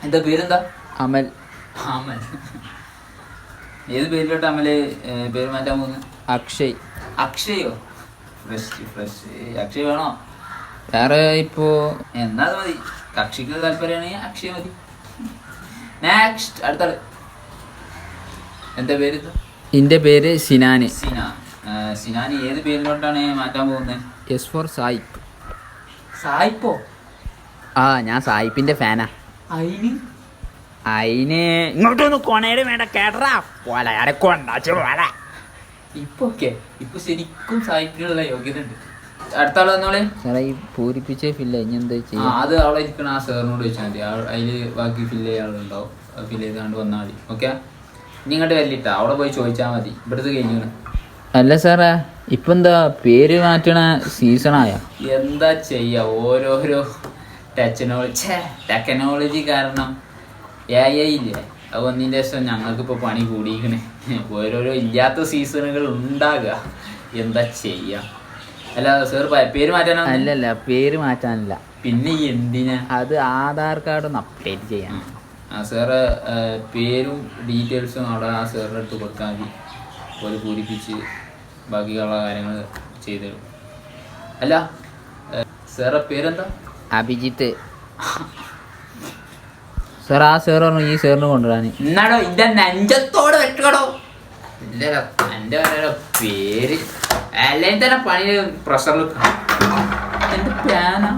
എന്താ പേരെന്താ? അമൽ. അമൽ. ഏത് പേരിലോട്ട് അമല് പേര് മാറ്റാൻ പോകുന്നത്? അക്ഷയ്. അക്ഷയോ? ഫ്രഷ് അക്ഷയ് വേണോ? വേറെ ഇപ്പോ എന്നാ അത് മതി. കക്ഷിക്ക് താല്പര്യമാണെങ്കിൽ അക്ഷയ് മതി. നെക്സ്റ്റ് അടുത്താള്. എന്താ പേര്? എൻ്റെ പേര് സിനാന്. സിനാൻ ഏത് പേരിലോട്ടാണ് മാറ്റാൻ പോകുന്നത്? എസ് ഫോർ സായിപ്പ്. സായിപ്പോ? ഞാൻ സായിപ്പിന്റെ ഫാനാ. അതിന് ഇങ്ങോട്ടൊന്ന് കൊണേര് വേണ്ട കേട്ടറാ പോലെ കൊണ്ടാച്ചു പോലെ. ഇപ്പൊ ശരിക്കും സായിപ്പിനുള്ള യോഗ്യത ഉണ്ട്. അടുത്ത ആള് വന്നോളെ. സാറേ ഈ പൂരിപ്പിച്ച ഫില്ല് ഇനി എന്താ ചെയ്യാ? അത് അവിടെ ഇരിക്കണ ആ സാറിനോട് ചോദിച്ചാൽ മതി. അതില് ബാക്കി ഫില്ല് ചെയ്യാളുണ്ടാവും. ഫില്ല് ചെയ്ത് കണ്ട് വന്നാൽ മതി. ഓക്കെ, ഇനി ഇങ്ങോട്ട് വല്ലിട്ടാ അവിടെ പോയി ചോദിച്ചാൽ മതി. ഇവിടുത്തെ കഴിഞ്ഞു. അല്ല സാറേ ഇപ്പൊ എന്താ പേര് മാറ്റണ സീസണായ? എന്താ ചെയ്യാ, ഓരോരോ ടെക്നോളജി കാരണം ഇല്ലേ അത് ഒന്നിൻ്റെ ശേഷം ഞങ്ങൾക്കിപ്പോൾ പണി കൂടിയിരിക്കണേ. ഓരോരോ ഇല്ലാത്ത സീസണുകൾ ഉണ്ടാകുക. എന്താ ചെയ്യാ? അല്ല സാർ പേര് മാറ്റാനാ? അല്ലല്ല പേര് മാറ്റാനില്ല. പിന്നെ എന്തിനാ? അത് ആധാർ കാർഡ് ഒന്ന് അപ്ഡേറ്റ് ചെയ്യാൻ. സാറ് പേരും ഡീറ്റെയിൽസും അവിടെ ആ സാറിൻ്റെ അടുത്ത് കൊടുത്താൽ മതി. ഒരു പൂരിപ്പിച്ച് ബാക്കിയുള്ള കാര്യങ്ങൾ ചെയ്തു തരും. അല്ല സാറെ പേരെന്താ? അഭിജിത്ത്. സാർ ആ സാർ പറഞ്ഞു ഈ സാറിന് കൊണ്ടുവരാൻ. എന്നാടോ ഇന്റെ നെഞ്ചത്തോടെ വെക്കടോ. ഇല്ലല്ലോ എൻ്റെ പേര് അല്ലെങ്കിൽ തന്നെ പണി പ്രഷറിൽ. എൻ്റെ പ്ലാനാ